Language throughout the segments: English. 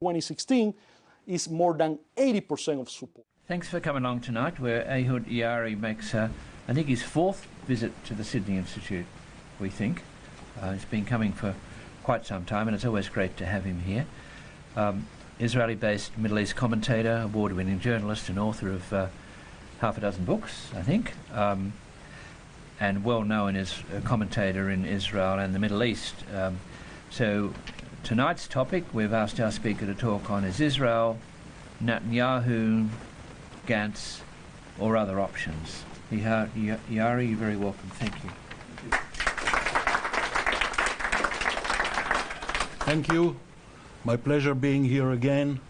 2016 is more than 80% of support. Thanks for coming along tonight, where Ehud Yaari makes, I think, his fourth visit to the Sydney Institute, we think. He's been coming for quite some time, and it's always great to have him here. Israeli-based Middle East commentator, award-winning journalist and author of half a dozen books, I think, and well-known as a commentator in Israel and the Middle East. So tonight's topic we've asked our speaker to talk on is Israel, Netanyahu, Gantz, or other options. Yaari, you're very welcome. Thank you. Thank you. My pleasure being here again.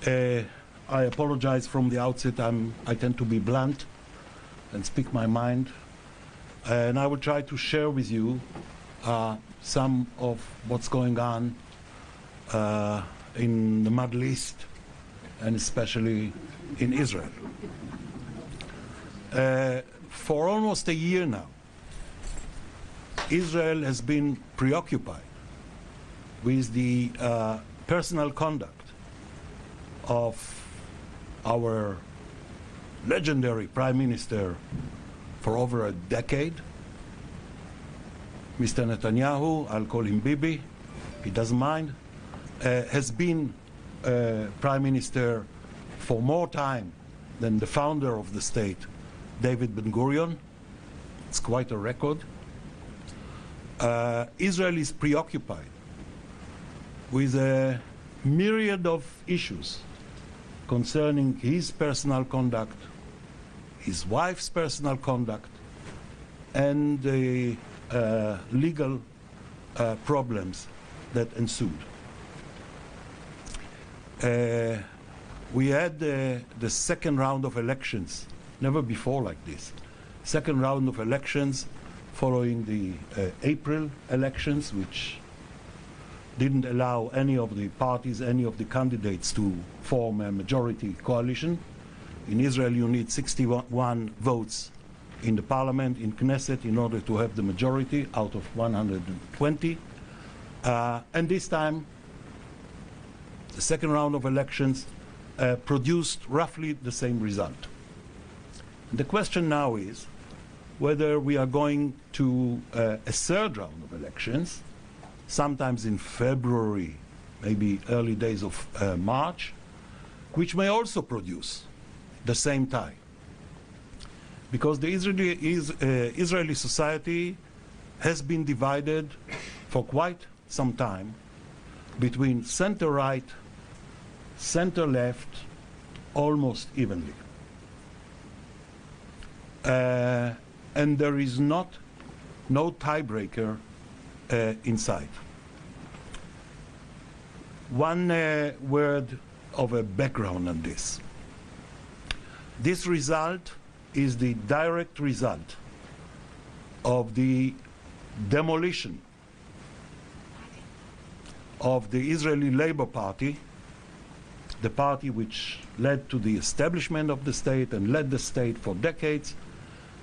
I apologize from the outset. I tend to be blunt and speak my mind. And I will try to share with you some of what's going on in the Middle East, and especially in Israel. For almost a year now, Israel has been preoccupied with the personal conduct of our legendary Prime Minister for over a decade, Mr. Netanyahu, I'll call him Bibi, he doesn't mind, has been Prime Minister for more time than the founder of the state, David Ben-Gurion. It's quite a record. Israel is preoccupied with a myriad of issues concerning his personal conduct, his wife's personal conduct, and the legal problems that ensued. We had the second round of elections, never before like this, second round of elections following the April elections, which didn't allow any of the parties, any of the candidates to form a majority coalition. In Israel, you need 61 votes in the parliament, in Knesset, in order to have the majority out of 120. And this time, the second round of elections produced roughly the same result. And the question now is whether we are going to a third round of elections, sometimes in February, maybe early days of March, which may also produce the same tie. Because the Israeli society has been divided for quite some time between center-right, center-left, almost evenly. And there is no tiebreaker inside. One word of a background on this. This result is the direct result of the demolition of the Israeli Labor Party, the party which led to the establishment of the state and led the state for decades.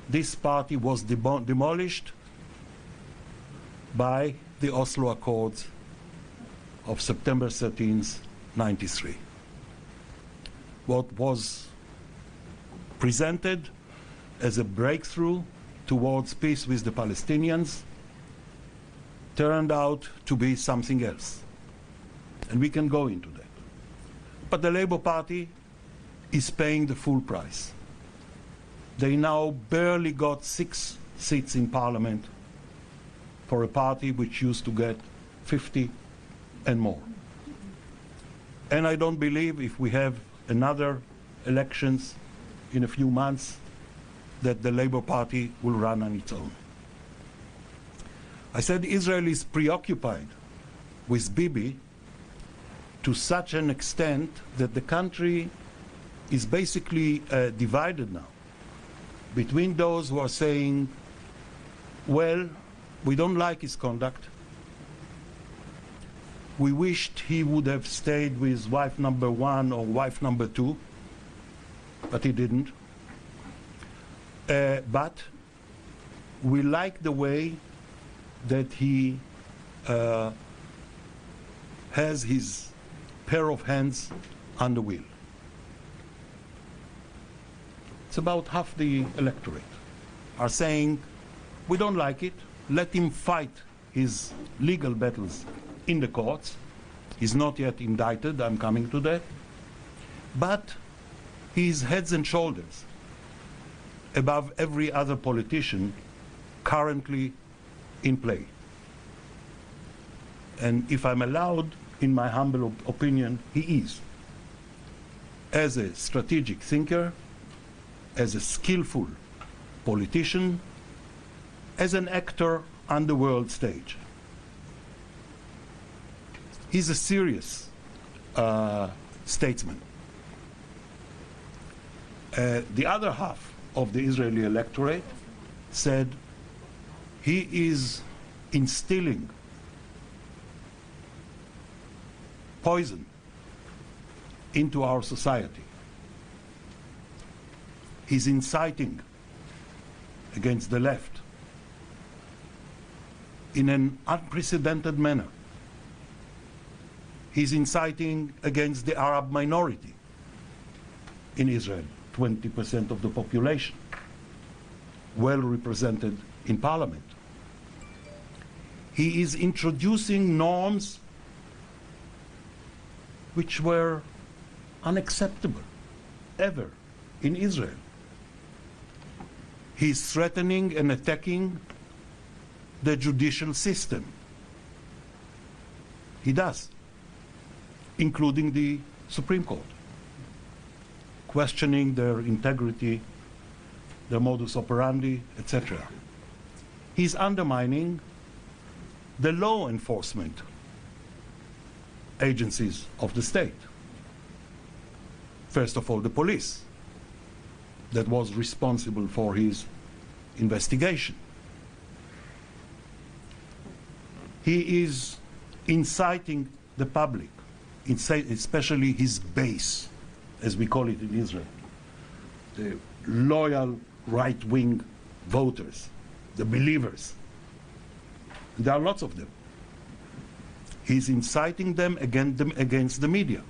This party was demolished by the Oslo Accords of September 13th, 1993. What was presented as a breakthrough towards peace with the Palestinians turned out to be something else. And we can go into that. But the Labour Party is paying the full price. They now barely got 6 seats in parliament for a party which used to get 50 and more. And I don't believe if we have another elections in a few months that the Labour Party will run on its own. I said Israel is preoccupied with Bibi to such an extent that the country is basically divided now between those who are saying, well, we don't like his conduct. We wished he would have stayed with wife number 1 or wife number 2, but he didn't. But we like the way that he has his pair of hands on the wheel. It's about half the electorate are saying, we don't like it, let him fight his legal battles in the courts. He's not yet indicted, I'm coming to that. But he's heads and shoulders above every other politician currently in play. And if I'm allowed, in my humble opinion, he is. As a strategic thinker, as a skillful politician, as an actor on the world stage. He's a serious statesman. The other half of the Israeli electorate said he is instilling poison into our society. He's inciting against the left in an unprecedented manner. He's inciting against the Arab minority in Israel, 20% of the population, well represented in parliament. He is introducing norms which were unacceptable ever in Israel. He's threatening and attacking the judicial system. He does, including the Supreme Court, questioning their integrity, their modus operandi, etc. He's undermining the law enforcement agencies of the state. First of all, the police that was responsible for his investigation. He is inciting the public, especially his base, as we call it in Israel, the loyal right-wing voters, the believers. There are lots of them. He's inciting them against the media.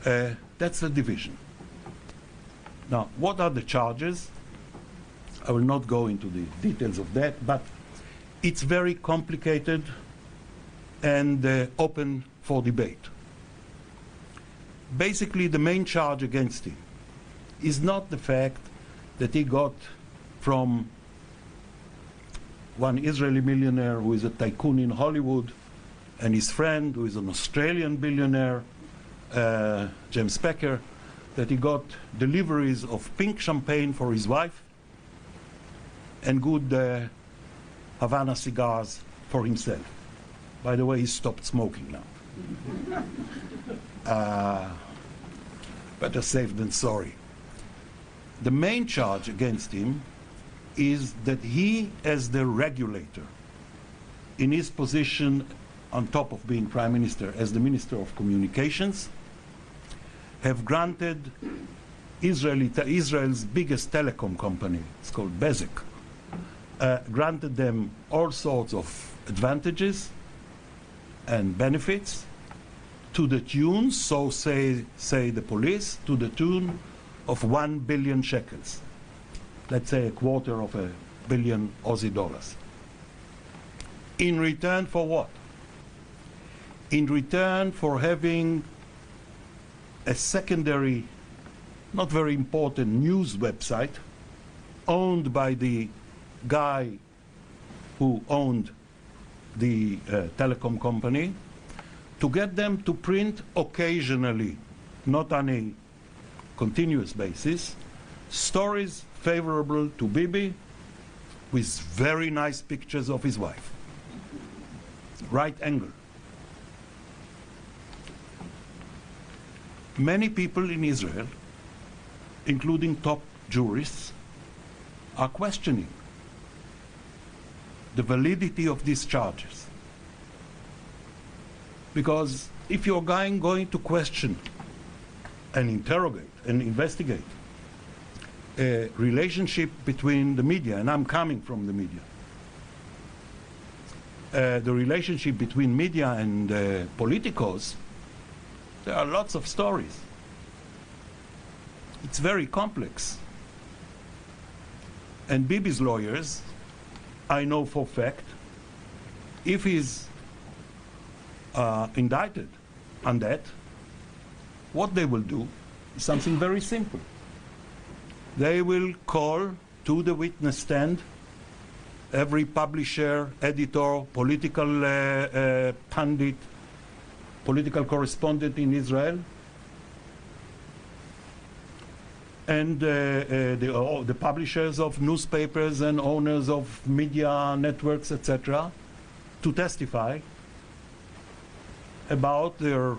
That's the division. Now, what are the charges? I will not go into the details of that, but it's very complicated and open for debate. Basically, the main charge against him is not the fact that he got from one Israeli millionaire who is a tycoon in Hollywood and his friend who is an Australian billionaire, James Packer, that he got deliveries of pink champagne for his wife and good Havana cigars for himself. By the way, he stopped smoking now. Better safe than sorry. The main charge against him is that he, as the regulator, in his position on top of being prime minister, as the minister of communications, have granted Israel's biggest telecom company, it's called AIJAC, granted them all sorts of advantages and benefits to the tune, so say the police, to the tune of 1 billion shekels. Let's say $250 million Aussie dollars. In return for what? In return for having a secondary, not very important news website owned by the guy who owned the telecom company, to get them to print occasionally, not on a continuous basis, stories favorable to Bibi with very nice pictures of his wife. Right angle. Many people in Israel, including top jurists, are questioning the validity of these charges. Because if you're going to question and interrogate and investigate a relationship between the media, and I'm coming from the media, the relationship between media and politicos, there are lots of stories. It's very complex. And Bibi's lawyers, I know for fact, if he's indicted on that, what they will do is something very simple. They will call to the witness stand every publisher, editor, political pundit, political correspondent in Israel, and the publishers of newspapers and owners of media networks, etc., to testify about their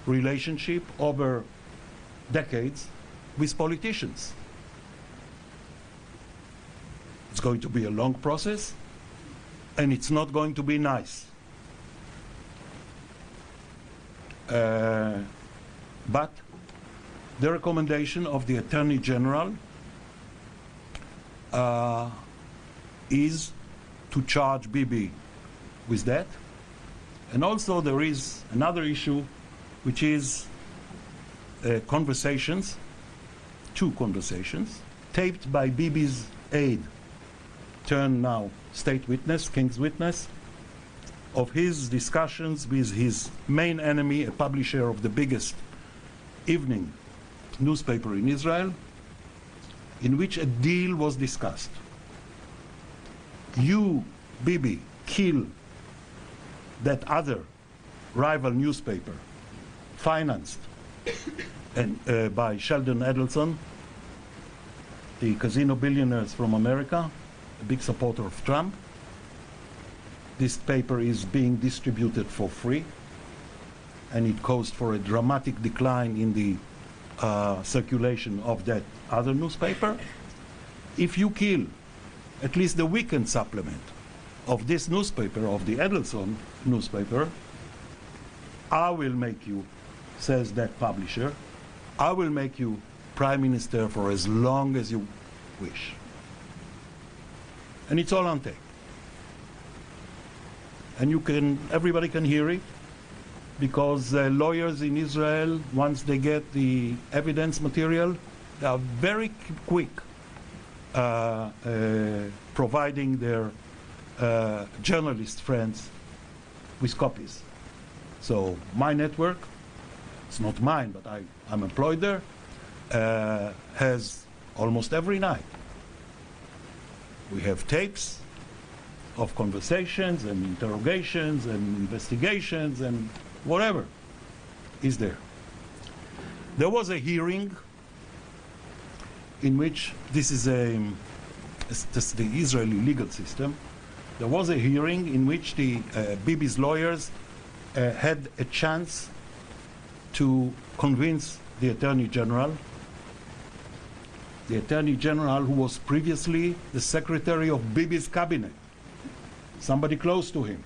relationship over decades with politicians. It's going to be a long process, and it's not going to be nice. But the recommendation of the Attorney General is to charge Bibi with that. And also there is another issue, which is conversations, two conversations, taped by Bibi's aide, turned now state witness, king's witness, of his discussions with his main enemy, a publisher of the biggest evening newspaper in Israel, in which a deal was discussed. You, Bibi, kill that other rival newspaper financed and, by Sheldon Adelson, the casino billionaires from America, a big supporter of Trump. This paper is being distributed for free, and it caused for a dramatic decline in the circulation of that other newspaper. If you kill at least the weekend supplement of this newspaper, of the Adelson newspaper, I will make you, says that publisher, I will make you prime minister for as long as you wish. And it's all on tape. And you can, everybody can hear it, because lawyers in Israel, once they get the evidence material, they are very quick providing their journalist friends with copies. So my network, it's not mine, but I'm employed there, has almost every night. We have tapes of conversations and interrogations and investigations and whatever is there. There was a hearing in which, this is the Israeli legal system, there was a hearing in which the Bibi's lawyers had a chance to convince the Attorney General, who was previously the secretary of Bibi's cabinet, somebody close to him.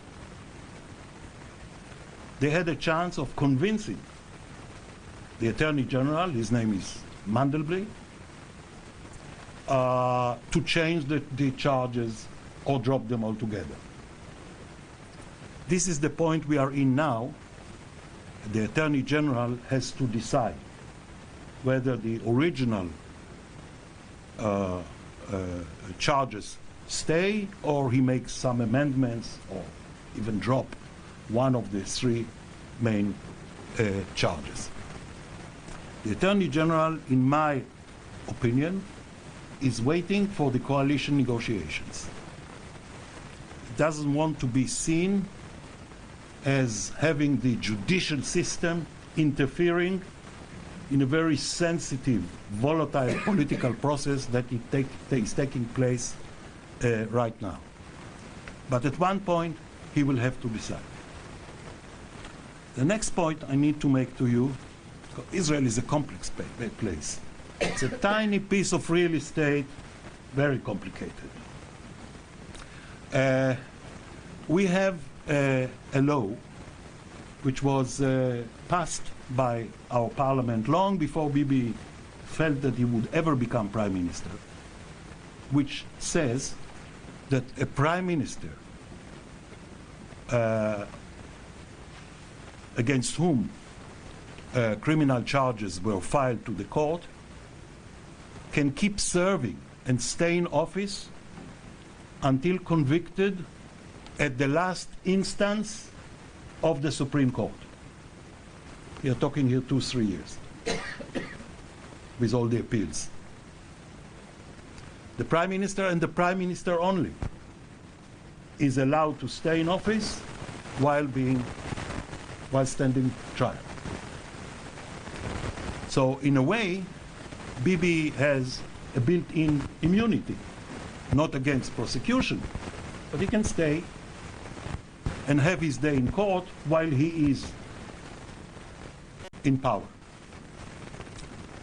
They had a chance of convincing the Attorney General, his name is Mandelblit, to change the charges or drop them altogether. This is the point we are in now. The Attorney General has to decide whether the original charges stay, or he makes some amendments, or even drop one of the three main charges. The Attorney General, in my opinion, is waiting for the coalition negotiations. He doesn't want to be seen as having the judicial system interfering in a very sensitive, volatile political process that is taking place right now. But at one point, he will have to decide. The next point I need to make to you, Israel is a complex place. It's a tiny piece of real estate, very complicated. We have a law which was passed by our parliament long before Bibi felt that he would ever become prime minister, which says that a prime minister against whom criminal charges were filed to the court can keep serving and stay in office until convicted at the last instance of the Supreme Court. We are talking here 2-3 years with all the appeals. The Prime Minister and the Prime Minister only is allowed to stay in office while standing trial. So in a way, Bibi has a built-in immunity, not against prosecution, but he can stay and have his day in court while he is in power.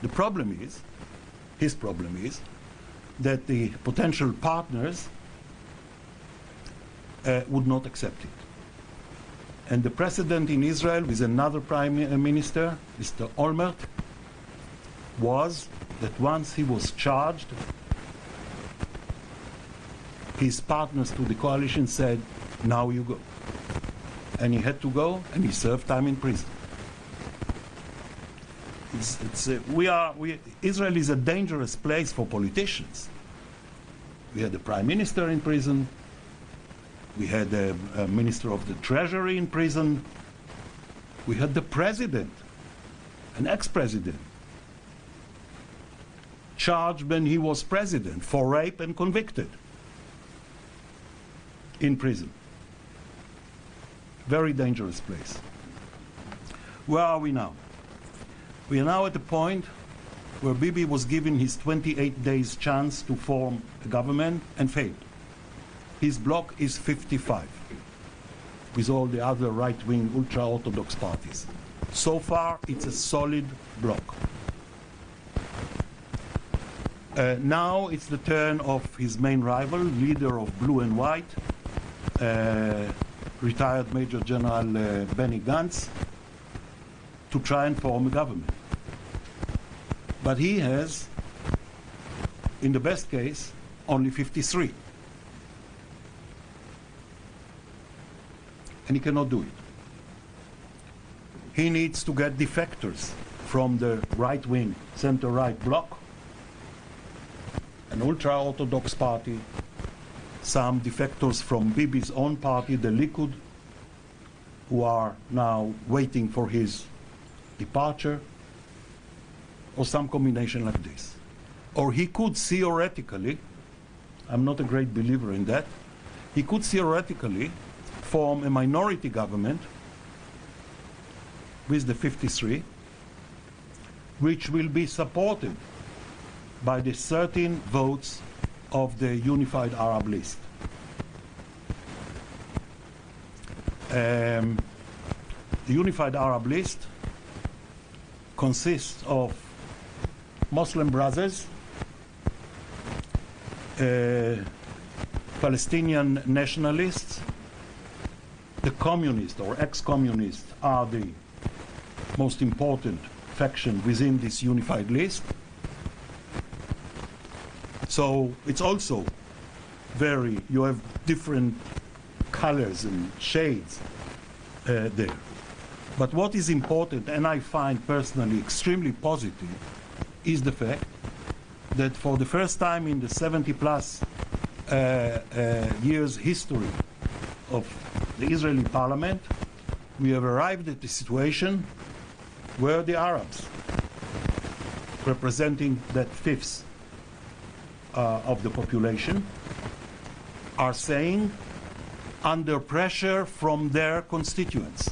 The problem is, his problem is, that the potential partners would not accept it. And the precedent in Israel with another prime minister, Mr. Olmert, was that once he was charged, his partners to the coalition said, now you go. And he had to go, and he served time in prison. Israel is a dangerous place for politicians. We had the prime minister in prison. We had a minister of the treasury in prison. We had the president, an ex-president, charged when he was president for rape and convicted in prison. Very dangerous place. Where are we now? We are now at the point where Bibi was given his 28 days chance to form a government and failed. His bloc is 55, with all the other right-wing ultra-Orthodox parties. So far, it's a solid bloc. Now it's the turn of his main rival, leader of Blue and White, retired Major General Benny Gantz, to try and form a government. But he has, in the best case, only 53. And he cannot do it. He needs to get defectors from the right-wing, center-right bloc, an ultra-Orthodox party, some defectors from Bibi's own party, the Likud, who are now waiting for his departure, or some combination like this. Or he could theoretically, I'm not a great believer in that, he could theoretically form a minority government with the 53, which will be supported by the 13 votes of the Unified Arab List. The Unified Arab List consists of Muslim Brothers, Palestinian nationalists, the communists or ex-communists are the most important faction within this unified list. So it's also you have different colors and shades there. But what is important, and I find personally extremely positive, is the fact that for the first time in the 70-plus years history of the Israeli parliament, we have arrived at a situation where the Arabs, representing that fifth of the population, are saying, under pressure from their constituents,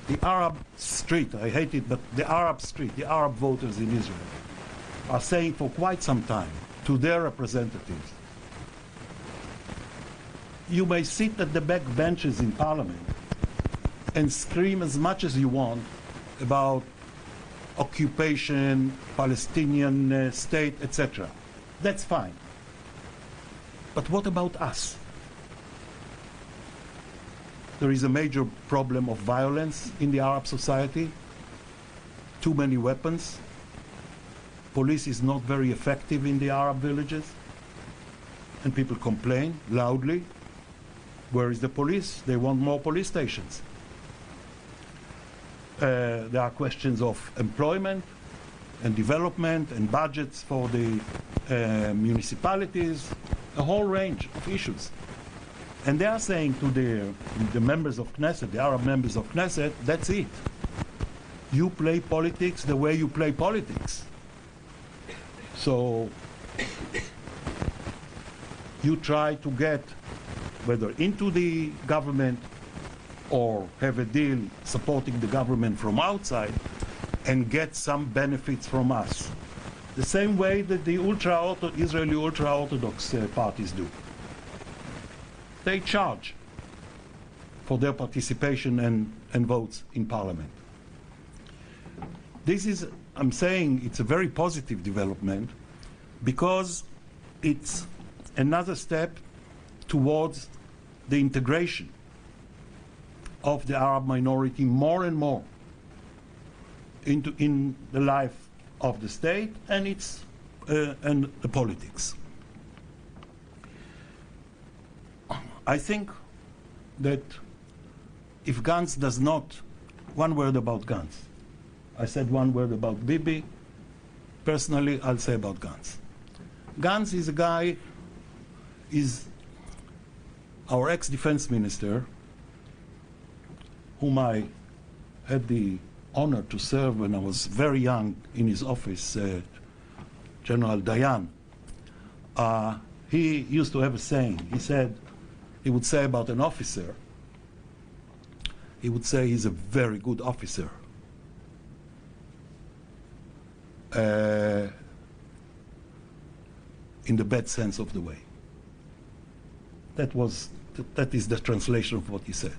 the Arab street, I hate it, but the Arab street, the Arab voters in Israel, are saying for quite some time to their representatives, you may sit at the back benches in parliament and scream as much as you want about occupation, Palestinian state, etc. That's fine. But what about us? There is a major problem of violence in the Arab society, too many weapons. Police is not very effective in the Arab villages, and people complain loudly. Where is the police? They want more police stations. There are questions of employment and development and budgets for the municipalities, a whole range of issues. And they are saying to the members of Knesset, the Arab members of Knesset, that's it. You play politics the way you play politics. So you try to get, whether into the government or have a deal supporting the government from outside, and get some benefits from us. The same way that the Israeli ultra-Orthodox parties do. They charge for their participation and votes in parliament. This is, I'm saying, it's a very positive development because it's another step towards the integration of the Arab minority more and more in the life of the state and its and the politics. I think that if Gantz does not, one word about Gantz. I said one word about Bibi. Personally, I'll say about Gantz. Gantz is a guy, is our ex-defense minister, whom I had the honor to serve when I was very young in his office, General Dayan. He used to have a saying. He would say about an officer, he would say he's a very good officer. In the bad sense of the way. That is the translation of what he said.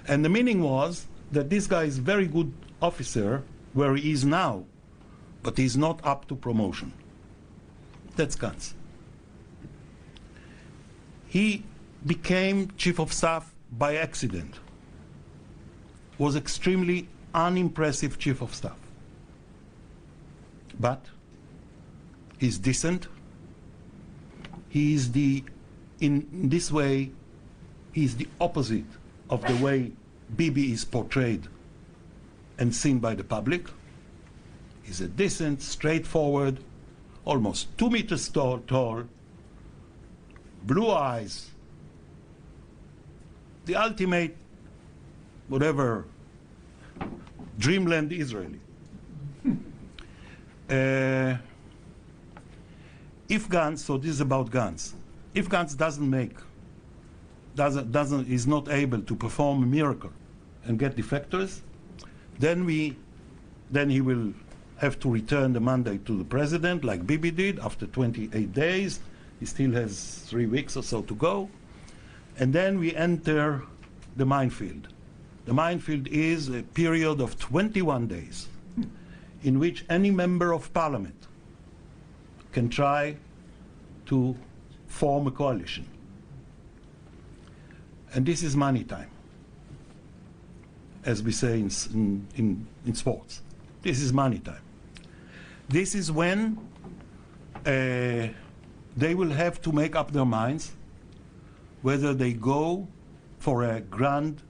And the meaning was that this guy is a very good officer where he is now, but he's not up to promotion. That's Gantz. He became chief of staff by accident. Was extremely unimpressive chief of staff. But he's decent. He is in this way, he's the opposite of the way Bibi is portrayed and seen by the public. He's a decent, straightforward, almost 2 meters tall, blue eyes, the ultimate, whatever, dreamland Israeli. If Gantz, so this is about Gantz, if Gantz is not able to perform a miracle and get defectors, then he will have to return the mandate to the president, like Bibi did, after 28 days. He still has 3 weeks or so to go. And then we enter the minefield. The minefield is a period of 21 days in which any member of parliament can try to form a coalition. And this is money time, as we say in sports. This is money time. This is when they will have to make up their minds whether they go for a grand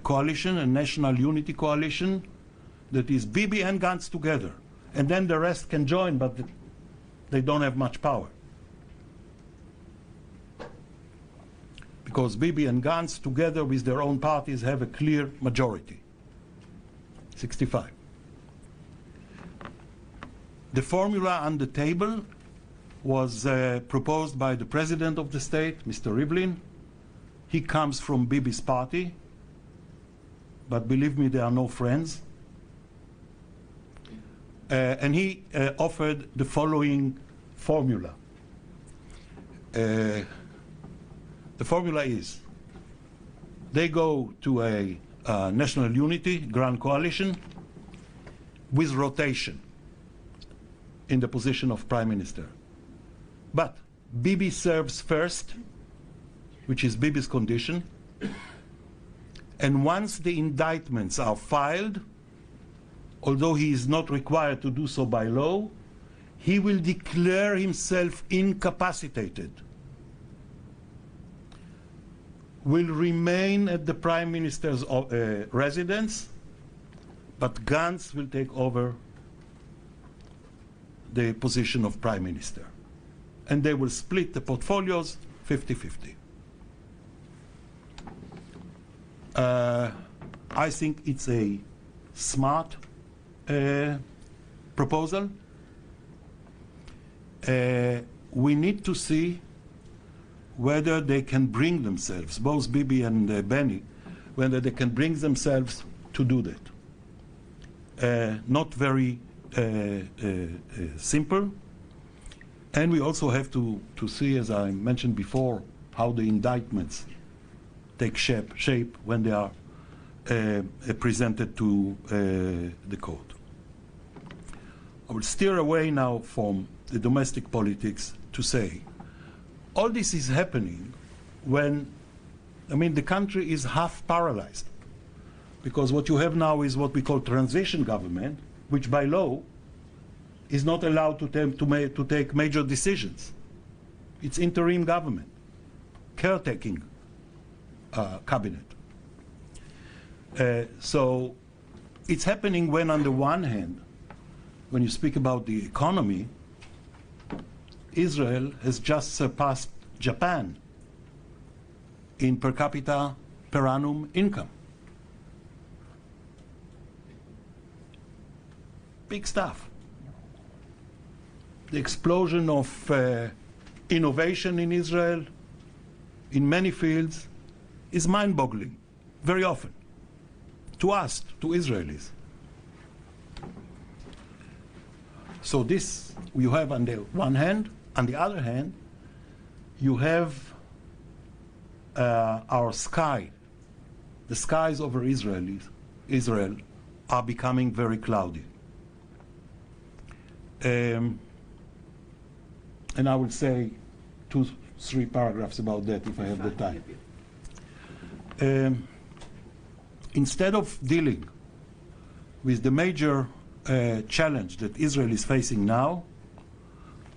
coalition, a national unity coalition, that is Bibi and Gantz together. And then the rest can join, but they don't have much power. Because Bibi and Gantz, together with their own parties, have a clear majority. 65. The formula on the table was proposed by the president of the state, Mr. Rivlin. He comes from Bibi's party, but believe me, they are no friends. And he offered the following formula. The formula is, they go to a national unity, grand coalition, with rotation in the position of prime minister. But Bibi serves first, which is Bibi's condition, and once the indictments are filed, although he is not required to do so by law, he will declare himself incapacitated. will remain at the Prime Minister's residence, but Gantz will take over the position of Prime Minister. And they will split the portfolios 50-50. I think it's a smart proposal. We need to see whether they can bring themselves, both Bibi and Benny, whether they can bring themselves to do that. Not very simple. And we also have to see, as I mentioned before, how the indictments take shape when they are presented to the court. I will steer away now from the domestic politics to say all this is happening when, the country is half paralyzed, because what you have now is what we call transition government, which by law is not allowed to take major decisions. It's interim government, caretaking cabinet. So it's happening when, on the one hand, when you speak about the economy, Israel has just surpassed Japan in per capita per annum income. Big stuff. The explosion of innovation in Israel in many fields is mind-boggling, very often, to us, to Israelis. So this you have on the one hand. On the other hand, you have our sky. The skies over Israel are becoming very cloudy. And I will say 2-3 paragraphs about that if I have the time. Instead of dealing with the major challenge that Israel is facing now,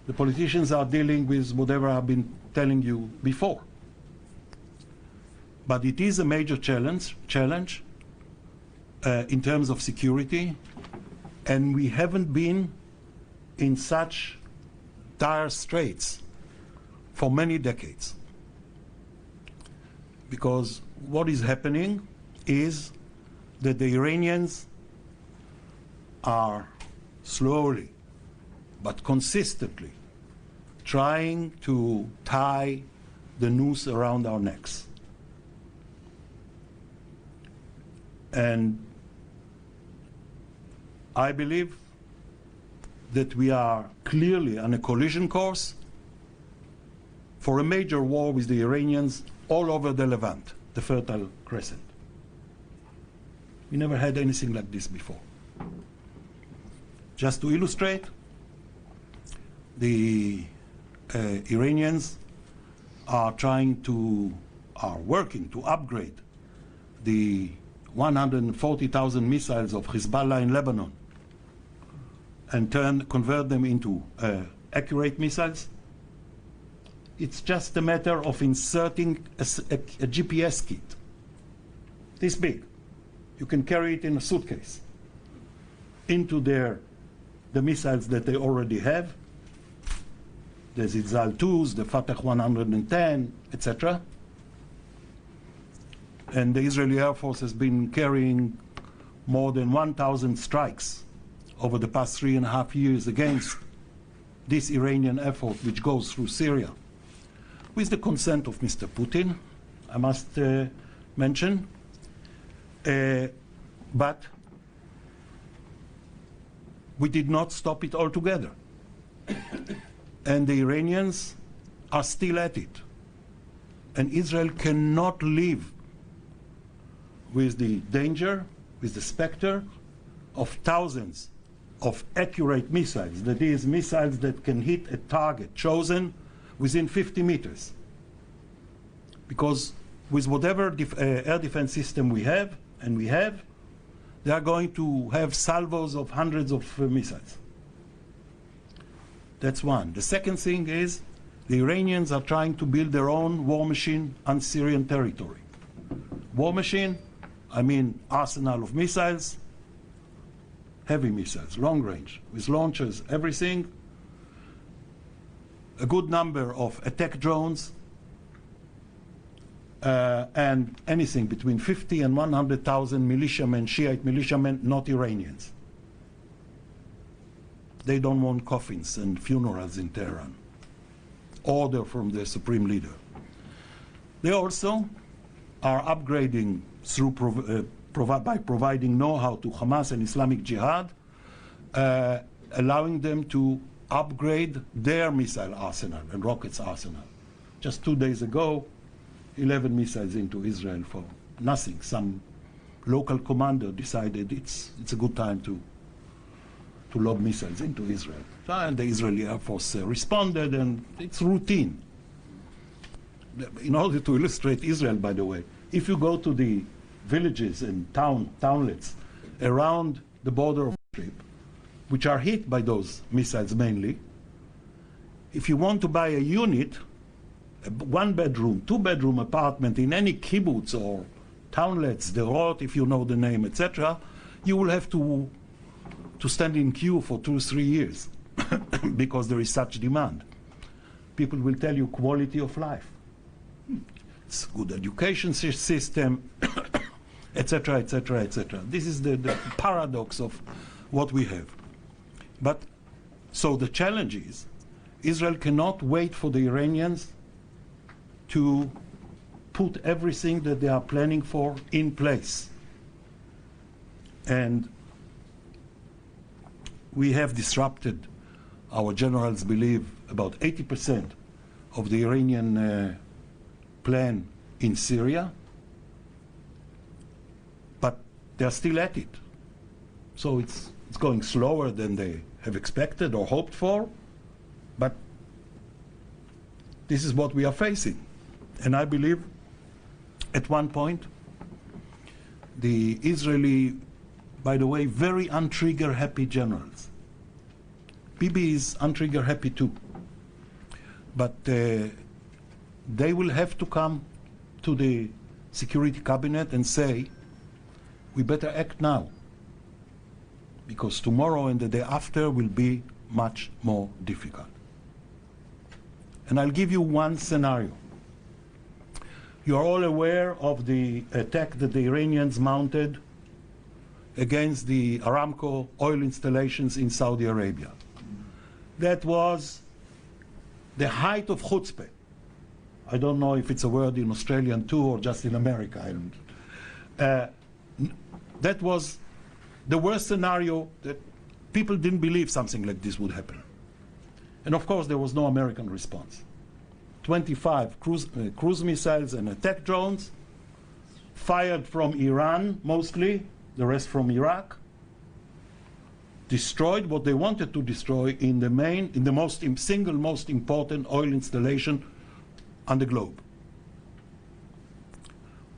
the politicians are dealing with whatever I've been telling you before. But it is a major challenge in terms of security, and we haven't been in such dire straits for many decades. Because what is happening is that the Iranians are slowly but consistently trying to tie the noose around our necks. And I believe that we are clearly on a collision course for a major war with the Iranians all over the Levant, the Fertile Crescent. We never had anything like this before. Just to illustrate, the Iranians are working to upgrade the 140,000 missiles of Hezbollah in Lebanon and convert them into accurate missiles. It's just a matter of inserting a GPS kit, this big. You can carry it in a suitcase into the missiles that they already have, the Zilzal 2s, the Fatah 110, etc. And the Israeli Air Force has been carrying more than 1,000 strikes over the past 3.5 years against this Iranian effort, which goes through Syria, with the consent of Mr. Putin, I must mention. But we did not stop it altogether. And the Iranians are still at it. And Israel cannot live with the danger, with the specter of thousands of accurate missiles, that is, missiles that can hit a target chosen within 50 meters. Because with whatever air defense system we have, they are going to have salvos of hundreds of missiles. That's one. The second thing is The Iranians are trying to build their own war machine on Syrian territory. War machine, I mean arsenal of missiles, heavy missiles, long range, with launchers, everything, a good number of attack drones, and anything between 50 and 100,000 militiamen, Shiite militiamen, not Iranians. They don't want coffins and funerals in Tehran. Order from the supreme leader. They also are upgrading through by providing know-how to Hamas and Islamic Jihad, allowing them to upgrade their missile arsenal and rockets arsenal. Just 2 days ago, 11 missiles into Israel for nothing. Some local commander decided it's a good time to lob missiles into Israel. And the Israeli Air Force responded, and it's routine. In order to illustrate Israel, by the way, if you go to the villages and townlets around the border of Egypt, which are hit by those missiles mainly, if you want to buy a unit, a one-bedroom, two-bedroom apartment in any kibbutz or townlets, Derot, if you know the name, etc., you will have to stand in queue for 2 or 3 years because there is such demand. People will tell you quality of life. It's a good education system, etc., etc., etc. This is the paradox of what we have. But so the challenge is, Israel cannot wait for the Iranians to put everything that they are planning for in place. And we have disrupted, our generals believe, about 80% of the Iranian plan in Syria, but they're still at it. So it's going slower than they have expected or hoped for, but this is what we are facing. And I believe at one point, the Israeli, by the way, very untrigger happy generals. Bibi is untrigger happy too. But they will have to come to the Security Cabinet and say, we better act now, because tomorrow and the day after will be much more difficult. And I'll give you one scenario. You are all aware of the attack that the Iranians mounted against the Aramco oil installations in Saudi Arabia. That was the height of chutzpah. I don't know if it's a word in Australian too or just in America. That was the worst scenario, that people didn't believe something like this would happen. And of course there was no American response. 25 cruise missiles and attack drones, fired from Iran mostly, the rest from Iraq, destroyed what they wanted to destroy in the single most important oil installation on the globe.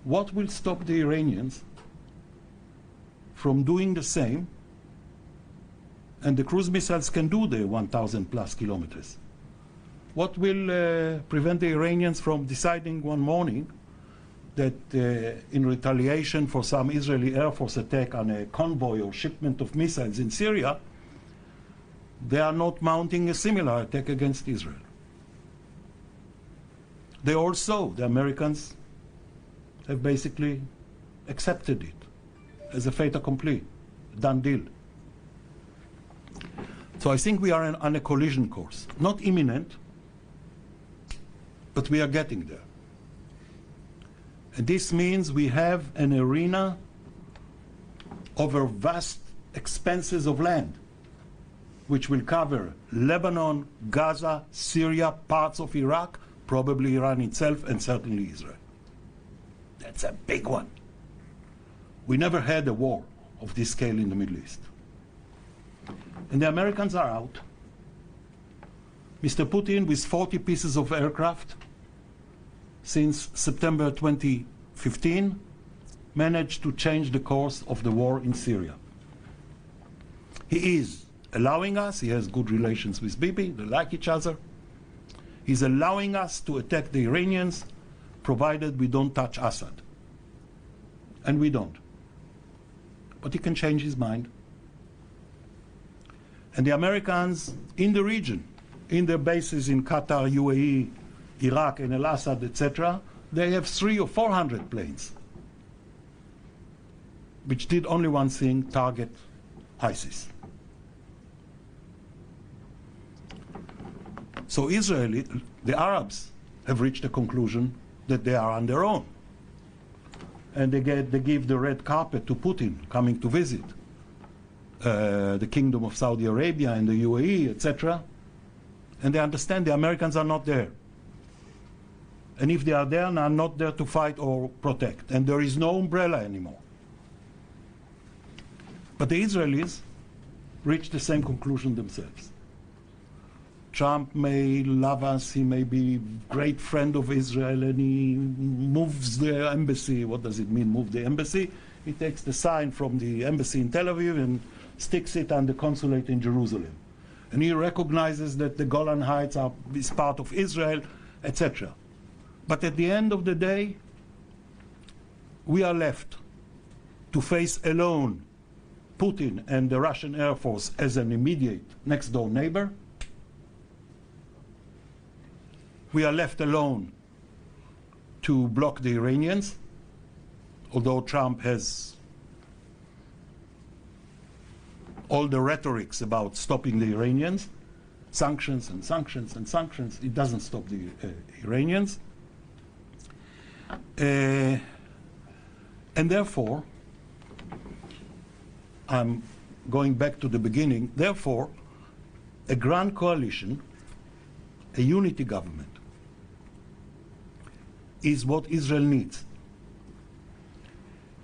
What will stop the Iranians from doing the same? And the cruise missiles can do the 1,000 plus kilometers. What will prevent the Iranians from deciding one morning that in retaliation for some Israeli Air Force attack on a convoy or shipment of missiles in Syria, they are not mounting a similar attack against Israel? They also, the Americans, have basically accepted it as a fait accompli, done deal. So I think we are on a collision course. Not imminent, but we are getting there. And this means we have an arena over vast expanses of land, which will cover Lebanon, Gaza, Syria, parts of Iraq, probably Iran itself, and certainly Israel. That's a big one. We never had a war of this scale in the Middle East. And the Americans are out. Mr. Putin, with 40 pieces of aircraft since September 2015, managed to change the course of the war in Syria. He is allowing us, he has good relations with Bibi, they like each other. He's allowing us to attack the Iranians, provided we don't touch Assad. And we don't. But he can change his mind. And the Americans in the region, in their bases in Qatar, UAE, Iraq, and Al-Assad, etc., they have 300 or 400 planes, which did only one thing: target ISIS. So the Arabs have reached a conclusion that they are on their own. And they give the red carpet to Putin coming to visit the Kingdom of Saudi Arabia and the UAE, etc. And they understand the Americans are not there. And if they are there, they are not there to fight or protect. And there is no umbrella anymore. But the Israelis reached the same conclusion themselves. Trump may love us, he may be a great friend of Israel, and he moves the embassy. What does it mean, move the embassy? He takes the sign from the embassy in Tel Aviv and sticks it on the consulate in Jerusalem. And he recognizes that the Golan Heights is part of Israel, etc. But at the end of the day, we are left to face alone Putin and the Russian Air Force as an immediate next-door neighbor. We are left alone to block the Iranians, although Trump has all the rhetorics about stopping the Iranians, sanctions and sanctions and sanctions. It doesn't stop the Iranians. And therefore, I'm going back to the beginning, therefore, a grand coalition, a unity government, is what Israel needs.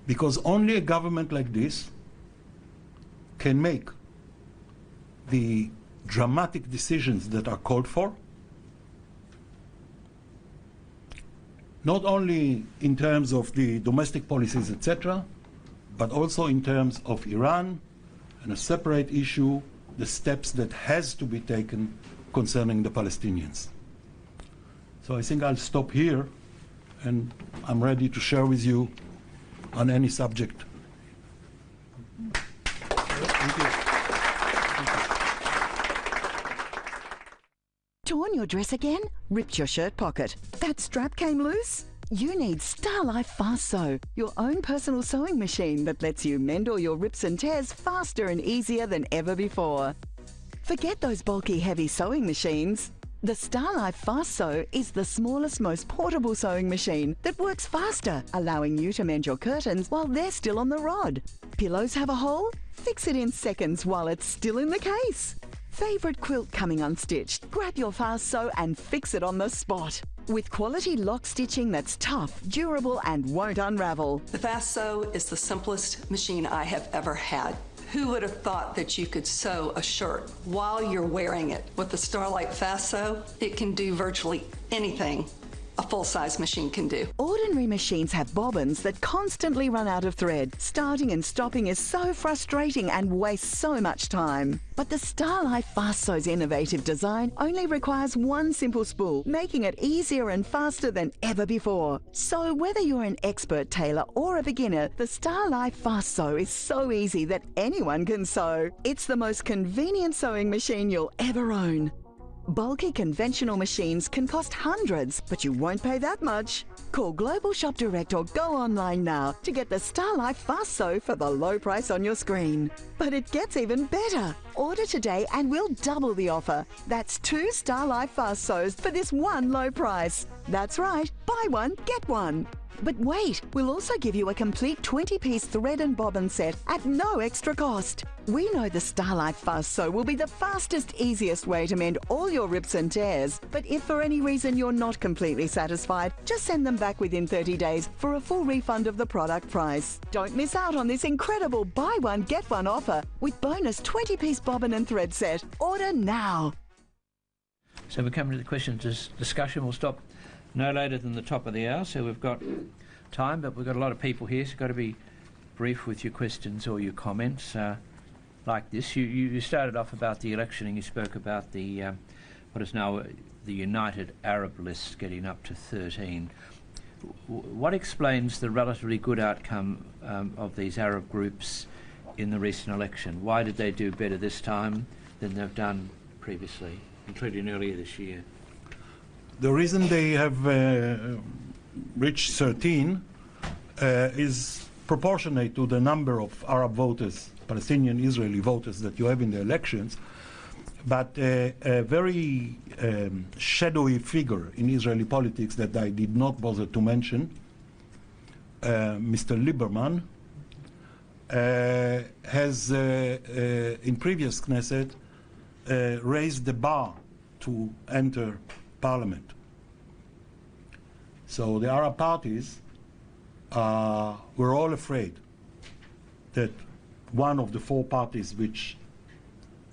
Because only a government like this can make the dramatic decisions that are called for, not only in terms of the domestic policies, etc., but also in terms of Iran, and a separate issue, the steps that has to be taken concerning the Palestinians. So I think I'll stop here, and I'm ready to share with you on any subject. Thank you. Torn your dress again? Ripped your shirt pocket? That strap came loose? You need Starlife Fast Sew, your own personal sewing machine that lets you mend all your rips and tears faster and easier than ever before. Forget those bulky, heavy sewing machines. The Starlife Fast Sew is the smallest, most portable sewing machine that works faster, allowing you to mend your curtains while they're still on the rod. Pillows have a hole? Fix it in seconds while it's still in the case. Favorite quilt coming unstitched? Grab your Fast Sew and fix it on the spot. With quality lock stitching that's tough, durable, and won't unravel. The Fast Sew is the simplest machine I have ever had. Who would have thought that you could sew a shirt while you're wearing it? With the Starlight Fast Sew, it can do virtually anything a full-size machine can do. Ordinary machines have bobbins that constantly run out of thread. Starting and stopping is so frustrating and wastes so much time. But the Starlife Fast Sew's innovative design only requires one simple spool, making it easier and faster than ever before. So whether you're an expert tailor or a beginner, the Starlife Fast Sew is so easy that anyone can sew. It's the most convenient sewing machine you'll ever own. Bulky conventional machines can cost hundreds, but you won't pay that much. Call Global Shop Direct or go online now to get the Starlife Fast Sew for the low price on your screen. But it gets even better. Order today and we'll double the offer. That's 2 Starlife Fast Sews for this one low price. That's right, buy one, get one. But wait, we'll also give you a complete 20-piece thread and bobbin set at no extra cost. We know the Starlife Fast Sew will be the fastest, easiest way to mend all your rips and tears. But if for any reason you're not completely satisfied, just send them back within 30 days for a full refund of the product price. Don't miss out on this incredible buy one, get one offer with bonus 20-piece bobbin and thread set. Order now. So we're coming to the questions discussion. We'll stop no later than the top of the hour, so we've got time, but we've got a lot of people here, so you've got to be brief with your questions or your comments like this. You started off about the election and you spoke about the what is now the United Arab List, getting up to 13. What explains the relatively good outcome of these Arab groups in the recent election? Why did they do better this time than they've done previously, including earlier this year? The reason they have reached 13 is proportionate to the number of Arab voters, Palestinian Israeli voters that you have in the elections, but a very shadowy figure in Israeli politics that I did not bother to mention, Mr. Lieberman, has in previous Knesset raised the bar to enter parliament. So the Arab parties were all afraid that one of the four parties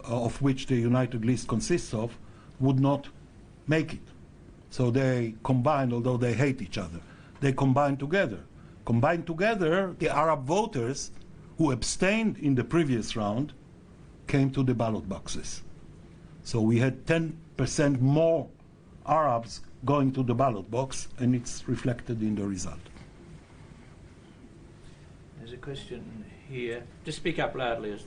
of which the United List consists of would not make it. So they combined, although they hate each other, they combined together. Combined together, the Arab voters who abstained in the previous round came to the ballot boxes. So we had 10% more Arabs going to the ballot box, and it's reflected in the result. There's a question here. Just speak up loudly.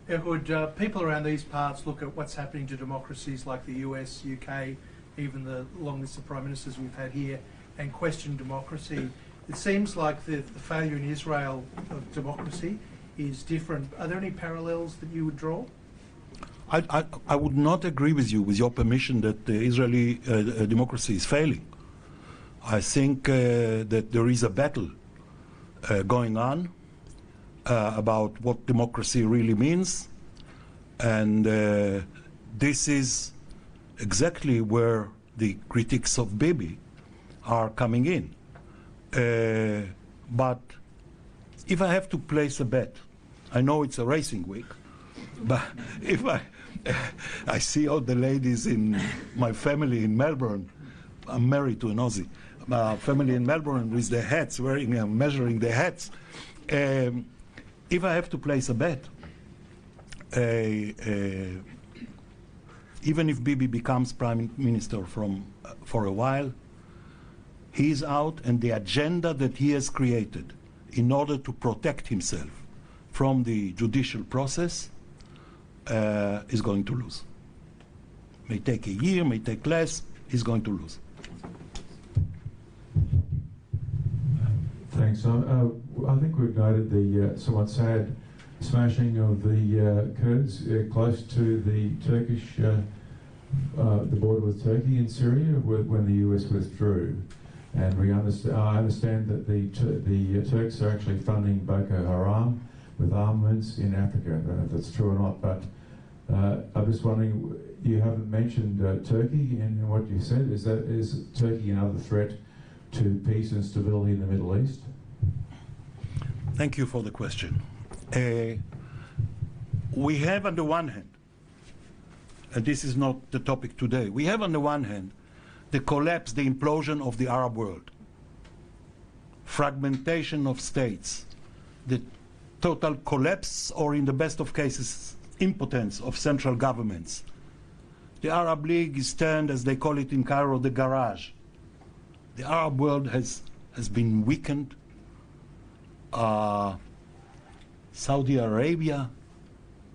Ehud, people around these parts look at what's happening to democracies like the US, UK, even the long list of prime ministers we've had here, and question democracy. It seems like the failure in Israel of democracy is different. Are there any parallels that you would draw? I would not agree with you, with your permission, that the Israeli democracy is failing. I think that there is a battle going on about what democracy really means, and this is exactly where the critics of Bibi are coming in. But if I have to place a bet, I know it's a racing week, but if I see all the ladies in my family in Melbourne, I'm married to an Aussie, family in Melbourne with their hats, measuring their hats. If I have to place a bet, even if Bibi becomes prime minister for a while, he is out, and the agenda that he has created in order to protect himself from the judicial process is going to lose. May take a year, may take less, he's going to lose. Thanks. I think we've noted the somewhat sad smashing of the Kurds close to the Turkish, the border with Turkey in Syria when the US withdrew. And I understand that the Turks are actually funding Boko Haram with armaments in Africa. I don't know if that's true or not, but I'm just wondering, you haven't mentioned Turkey in what you said. Is Turkey another threat to peace and stability in the Middle East? Thank you for the question. We have on the one hand, and this is not the topic today, we have on the one hand the collapse, the implosion of the Arab world, fragmentation of states, the total collapse, or in the best of cases, impotence of central governments. The Arab League is turned, as they call it in Cairo, the garage. The Arab world has been weakened. Saudi Arabia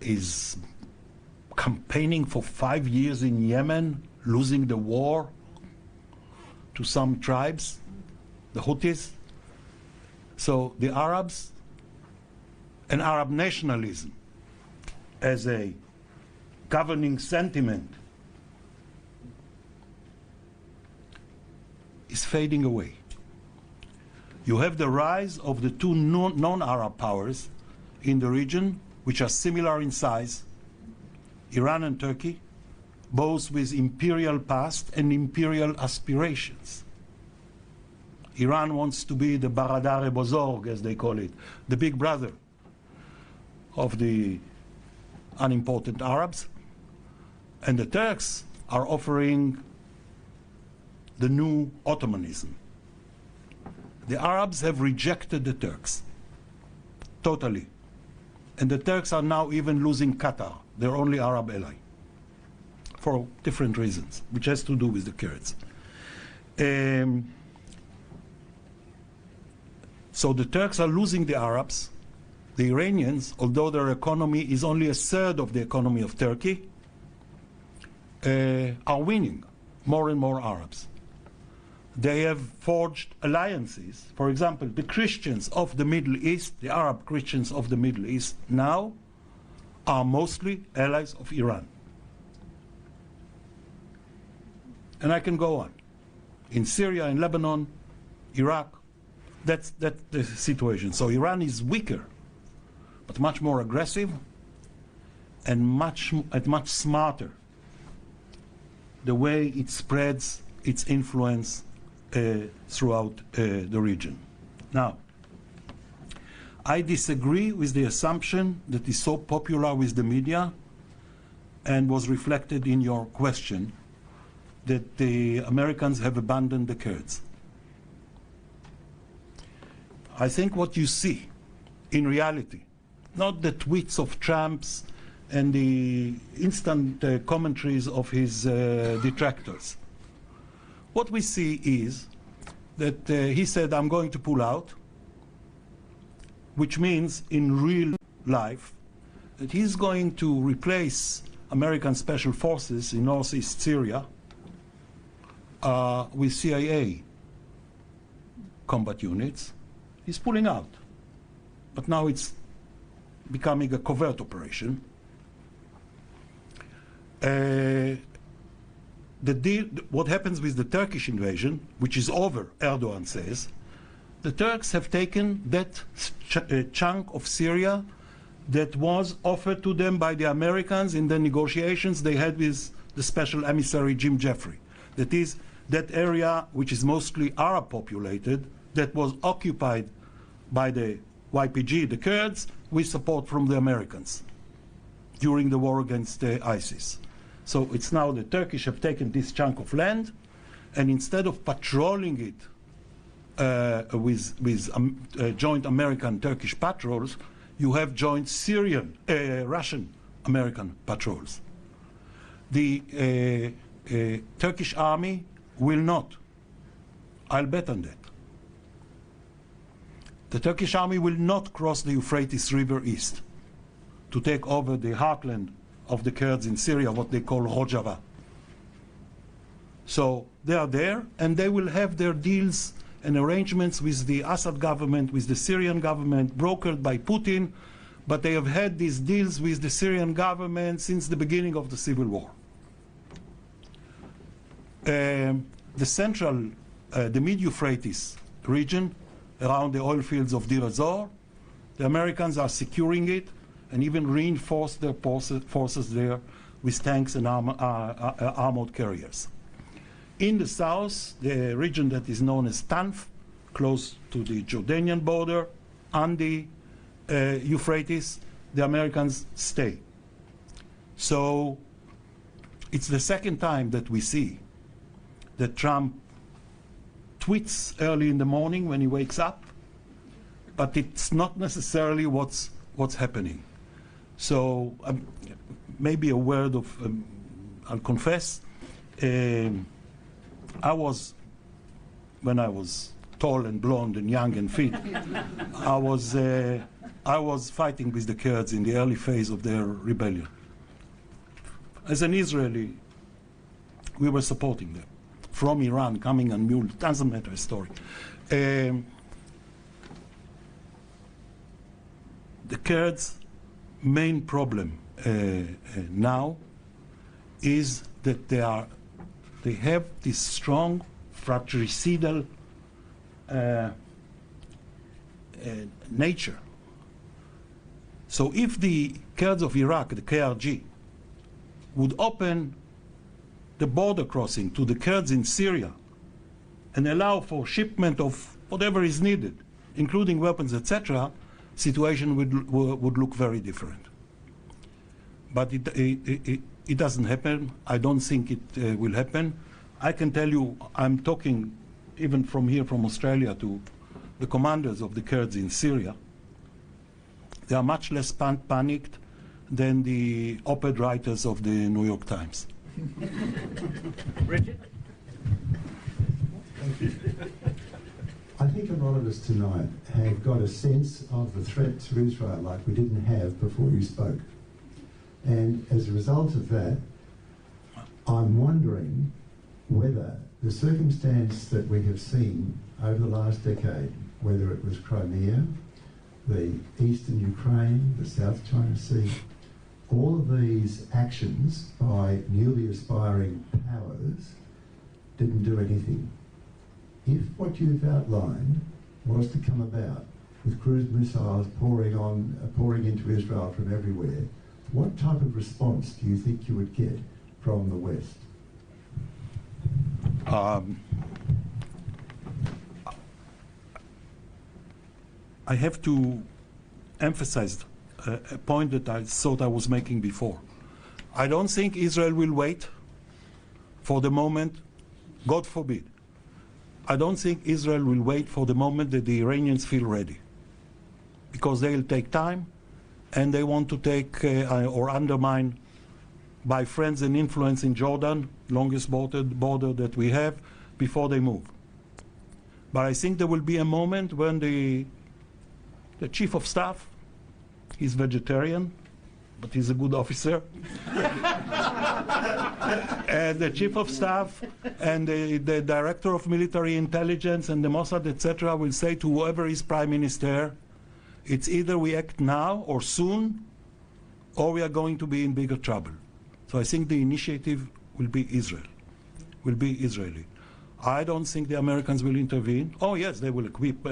is campaigning for 5 years in Yemen, losing the war to some tribes, the Houthis. So the Arabs and Arab nationalism as a governing sentiment is fading away. You have the rise of the two non-Arab powers in the region, which are similar in size, Iran and Turkey, both with imperial past and imperial aspirations. Iran wants to be the Baradar Bozorg, as they call it, the big brother of the unimportant Arabs. And the Turks are offering the new Ottomanism. The Arabs have rejected the Turks, totally. And the Turks are now even losing Qatar, their only Arab ally. for different reasons, which has to do with the Kurds. So the Turks are losing the Arabs. The Iranians, although their economy is only a third of the economy of Turkey, are winning more and more Arabs. They have forged alliances. For example, the Christians of the Middle East, the Arab Christians of the Middle East now are mostly allies of Iran. And I can go on. In Syria, in Lebanon, Iraq, that's the situation. So Iran is weaker, but much more aggressive and much smarter the way it spreads its influence throughout the region. Now, I disagree with the assumption that is so popular with the media and was reflected in your question, that the Americans have abandoned the Kurds. I think what you see in reality, not the tweets of Trump's and the instant commentaries of his detractors. What we see is that he said, I'm going to pull out, which means in real life that he's going to replace American special forces in northeast Syria with CIA combat units. He's pulling out. But now it's becoming a covert operation. The deal, what happens with the Turkish invasion, which is over, Erdogan says, the Turks have taken that chunk of Syria that was offered to them by the Americans in the negotiations they had with the special emissary Jim Jeffrey. That is, that area which is mostly Arab populated, that was occupied by the YPG, the Kurds, with support from the Americans during the war against ISIS. So it's now the Turkish have taken this chunk of land, and instead of patrolling it with joint American-Turkish patrols, you have joint Russian-American patrols. The Turkish army will not. I'll bet on that. The Turkish army will not cross the Euphrates River east to take over the heartland of the Kurds in Syria, what they call Rojava. So they are there, and they will have their deals and arrangements with the Assad government, with the Syrian government, brokered by Putin, but they have had these deals with the Syrian government since the beginning of the civil war. The mid-Euphrates region, around the oil fields of Deir ez-Zor, the Americans are securing it and even reinforce their forces there with tanks and armored carriers. In the south, the region that is known as Tanf, close to the Jordanian border, on the Euphrates, the Americans stay. So it's the second time that we see that Trump tweets early in the morning when he wakes up, but it's not necessarily what's happening. So maybe a word of, I'll confess, when I was tall and blonde and young and fit, I was fighting with the Kurds in the early phase of their rebellion. As an Israeli, we were supporting them. From Iran, coming on mule, doesn't matter a story. The Kurds' main problem now is that they have this strong fratricidal nature. So if the Kurds of Iraq, the KRG, would open the border crossing to the Kurds in Syria and allow for shipment of whatever is needed, including weapons, etc., situation would look very different. But it doesn't happen. I don't think it will happen. I can tell you, I'm talking even from here, from Australia, to the commanders of the Kurds in Syria. They are much less panicked than the op-ed writers of the New York Times. Richard? I think a lot of us tonight have got a sense of the threat to Israel like we didn't have before you spoke. And as a result of that, I'm wondering whether the circumstance that we have seen over the last decade, whether it was Crimea, the eastern Ukraine, the South China Sea, all of these actions by newly aspiring powers didn't do anything. If what you've outlined was to come about with cruise missiles pouring into Israel from everywhere, what type of response do you think you would get from the West? I have to emphasize a point that I thought I was making before. I don't think Israel will wait for the moment, God forbid. I don't think Israel will wait for the moment that the Iranians feel ready, because they'll take time and they want to take or undermine by friends and influence in Jordan, longest border that we have, before they move. But I think there will be a moment when the chief of staff, he's vegetarian, but he's a good officer, and the chief of staff and the director of military intelligence and the Mossad, etc., will say to whoever is prime minister, it's either we act now or soon, or we are going to be in bigger trouble. So I think the initiative will be Israel, will be Israeli. I don't think the Americans will intervene. Oh yes, they will equip,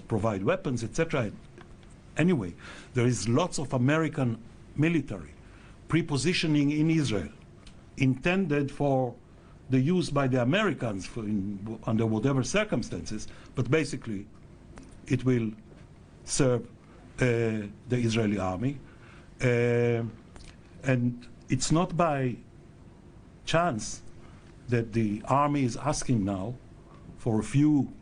provide weapons, etc. Anyway, there is lots of American military prepositioning in Israel, intended for the use by the Americans under whatever circumstances, but basically it will serve the Israeli army. And it's not by chance that the army is asking now for a few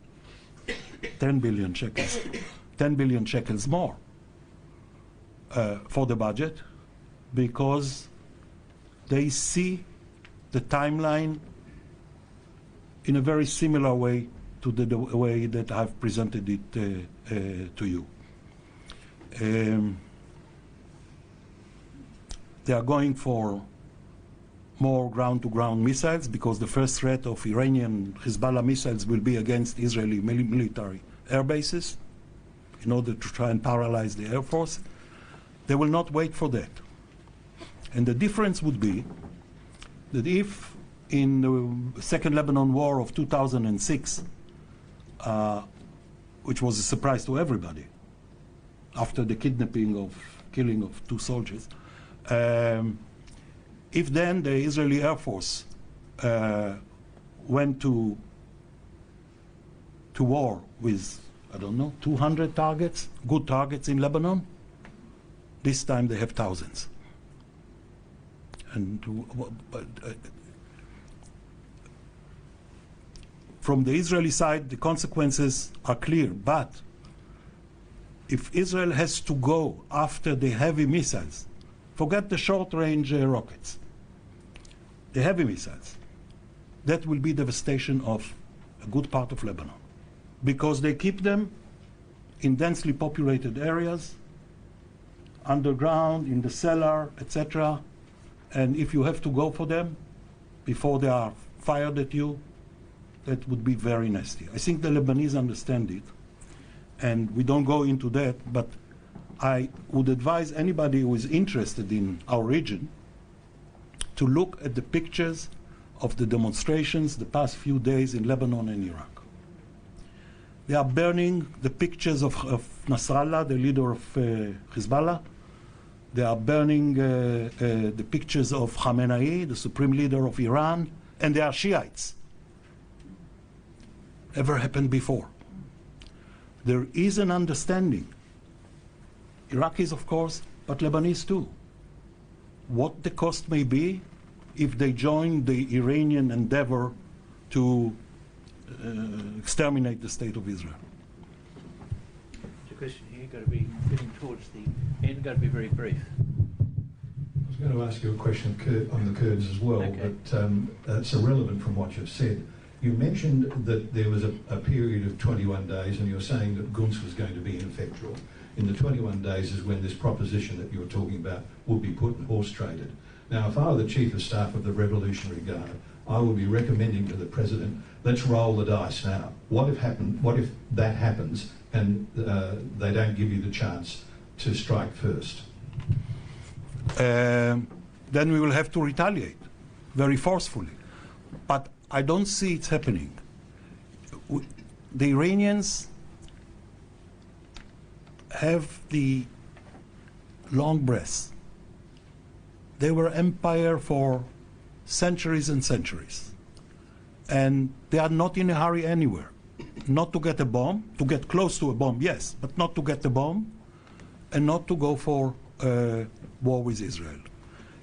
10 billion shekels more for the budget, because they see the timeline in a very similar way to the way that I've presented it to you. They are going for more ground-to-ground missiles, because the first threat of Iranian Hezbollah missiles will be against Israeli military air bases, in order to try and paralyze the Air Force. They will not wait for that. And the difference would be that if in the Second Lebanon War of 2006, which was a surprise to everybody, after the killing of 2 soldiers, if then the Israeli Air Force went to war with, I don't know, 200 targets, good targets in Lebanon, this time they have thousands. And from the Israeli side, the consequences are clear. But if Israel has to go after the heavy missiles, forget the short-range rockets, the heavy missiles, that will be devastation of a good part of Lebanon, because they keep them in densely populated areas, underground, in the cellar, etc. And if you have to go for them before they are fired at you, that would be very nasty. I think the Lebanese understand it, and we don't go into that, but I would advise anybody who is interested in our region to look at the pictures of the demonstrations the past few days in Lebanon and Iraq. They are burning the pictures of Nasrallah, the leader of Hezbollah. They are burning the pictures of Khamenei, the supreme leader of Iran, and they are Shiites. Ever happened before. There is an understanding, Iraqis of course, but Lebanese too, what the cost may be if they join the Iranian endeavor to exterminate the state of Israel. It's a question here, got to be getting towards the end, got to be very brief. I was going to ask you a question on the Kurds as well, Okay. but it's irrelevant from what you've said. You mentioned that there was a period of 21 days, and you're saying that Gunz was going to be ineffectual. In the 21 days is when this proposition that you're talking about would be put and horse-traded. Now, if I were the Chief of Staff of the Revolutionary Guard, I would be recommending to the President, let's roll the dice now. What if that happens and they don't give you the chance to strike first? Then we will have to retaliate very forcefully. But I don't see it happening. The Iranians have the long breath. They were empire for centuries and centuries. And they are not in a hurry anywhere. Not to get a bomb, to get close to a bomb, yes, but not to get the bomb, and not to go for war with Israel.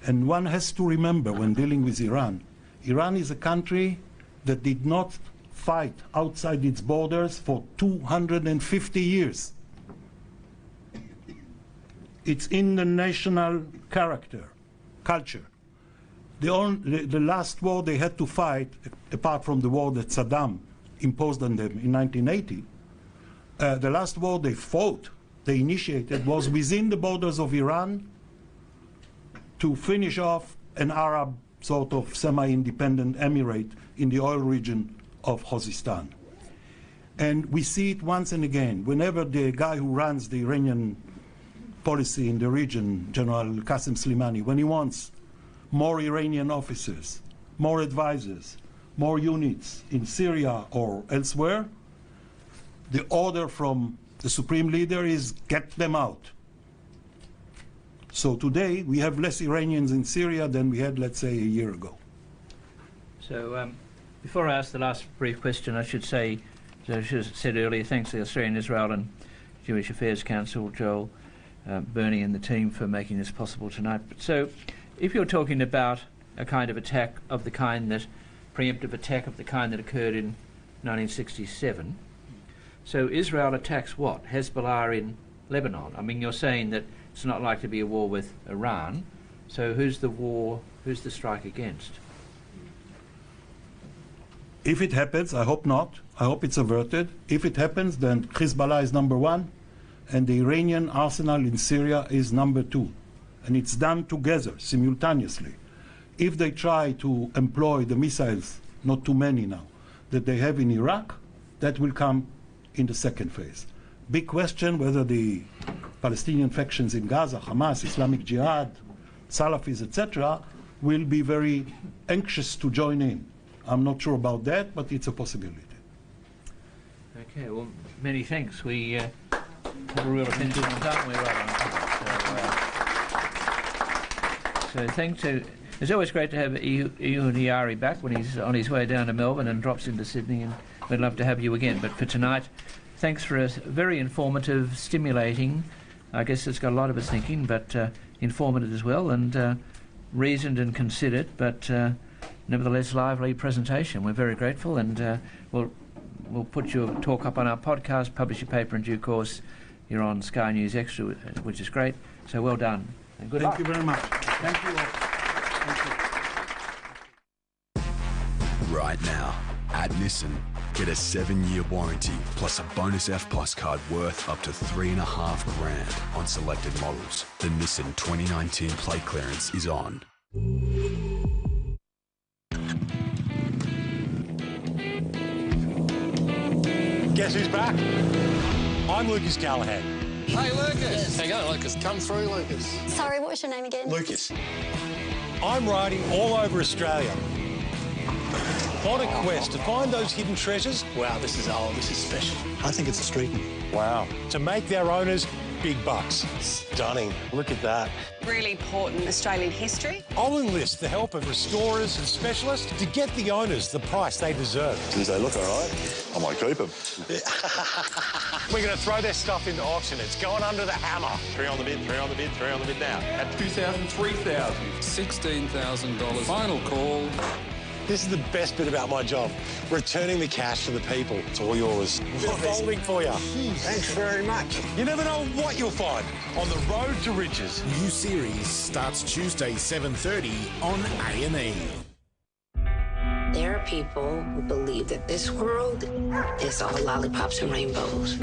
And one has to remember when dealing with Iran, Iran is a country that did not fight outside its borders for 250 years. It's in the national culture. The last war they had to fight, apart from the war that Saddam imposed on them in 1980, the last war they fought, they initiated, was within the borders of Iran to finish off an Arab sort of semi-independent emirate in the oil region of Khuzestan. And we see it once and again. Whenever the guy who runs the Iranian policy in the region, General Qasem Soleimani, when he wants more Iranian officers, more advisors, more units in Syria or elsewhere, the order from the supreme leader is get them out. So today we have less Iranians in Syria than we had, let's say, a year ago. So before I ask the last brief question, I should say, as I should have said earlier, thanks to the Australian, Israel and Jewish Affairs Council, Joel, Bernie and the team for making this possible tonight. So if you're talking about a kind of attack of the kind that, preemptive attack of the kind that occurred in 1967, so Israel attacks what? Hezbollah in Lebanon. I mean, you're saying that it's not likely to be a war with Iran, so who's the strike against? If it happens, I hope not. I hope it's averted. If it happens, then Hezbollah is number one, and the Iranian arsenal in Syria is number two. And it's done together, simultaneously. If they try to employ the missiles, not too many now, that they have in Iraq, that will come in the second phase. Big question whether the Palestinian factions in Gaza, Hamas, Islamic Jihad, Salafis, etc., will be very anxious to join in. I'm not sure about that, but it's a possibility. Okay, well, many thanks. We have a real attention on time. We're right on time. So thanks to... It's always great to have Ehud Yaari back when he's on his way down to Melbourne and drops into Sydney, and we'd love to have you again. But for tonight, thanks for a very informative, stimulating, I guess it's got a lot of us thinking, but informative as well, and reasoned and considered, but nevertheless lively presentation. We're very grateful, and we'll put your talk up on our podcast, publish your paper in due course. You're on Sky News Extra, which is great. So well done, and good luck. Thank you very much. Thank you all. Right now, at Nissan, get a 7-year warranty plus a bonus F-Plus card worth up to $3.5 grand on selected models. The Nissan 2019 plate clearance is on. Guess who's back? I'm Lucas Callahan. Hey, Lucas. How you going, Lucas? Come through, Lucas. Sorry, what was your name again? Lucas. I'm riding all over Australia on a quest to find those hidden treasures. Wow, this is old. This is special. I think it's a street. Wow. To make their owners big bucks. Stunning. Look at that. Really important Australian history. I'll enlist the help of restorers and specialists to get the owners the price they deserve. Does they look all right? I might keep them. We're going to throw their stuff into auction. It's going under the hammer. 3 on the bid, 3 on the bid, 3 on the bid now. At 2,000, 3,000. $16,000. Final call. This is the best bit about my job. Returning the cash to the people. It's all yours. We're folding for you. Thanks very much. You never know what you'll find on the road to riches. New series starts Tuesday 7:30 on A&E. There are people who believe that this world is all lollipops and rainbows.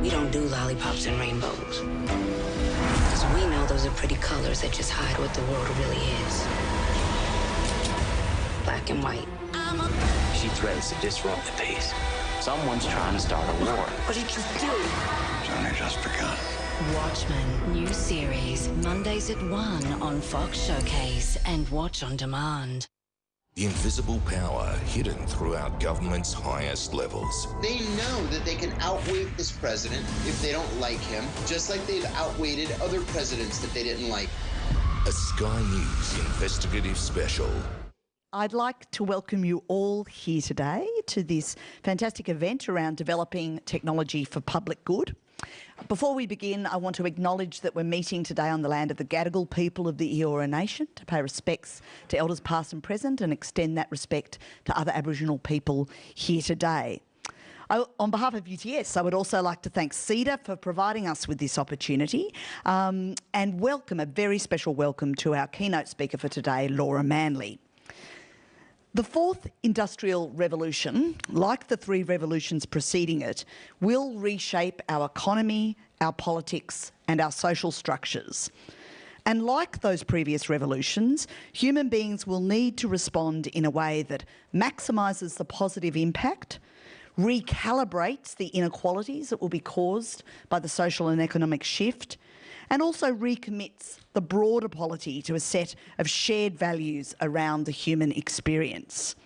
We don't do lollipops and rainbows. Because we know those are pretty colors that just hide what the world really is. Black and white. She threatens to disrupt the peace. Someone's trying to start a war. What did you do? It's only just begun. Watchmen, new series, Mondays at 1 on Fox Showcase and Watch on Demand. The invisible power hidden throughout government's highest levels. They know that they can outweigh this president if they don't like him, just like they've outweighted other presidents that they didn't like. A Sky News investigative special. I'd like to welcome you all here today to this fantastic event around developing technology for public good. Before we begin, I want to acknowledge that we're meeting today on the land of the Gadigal people of the Eora Nation to pay respects to elders past and present and extend that respect to other Aboriginal people here today. On behalf of UTS, I would also like to thank CEDA for providing us with this opportunity and welcome, a very special welcome to our keynote speaker for today, Laura Manley. The fourth industrial revolution, like the three revolutions preceding it, will reshape our economy, our politics and our social structures. And like those previous revolutions, human beings will need to respond in a way that maximises the positive impact, recalibrates the inequalities that will be caused by the social and economic shift, and also recommits the broader polity to a set of shared values around the human experience.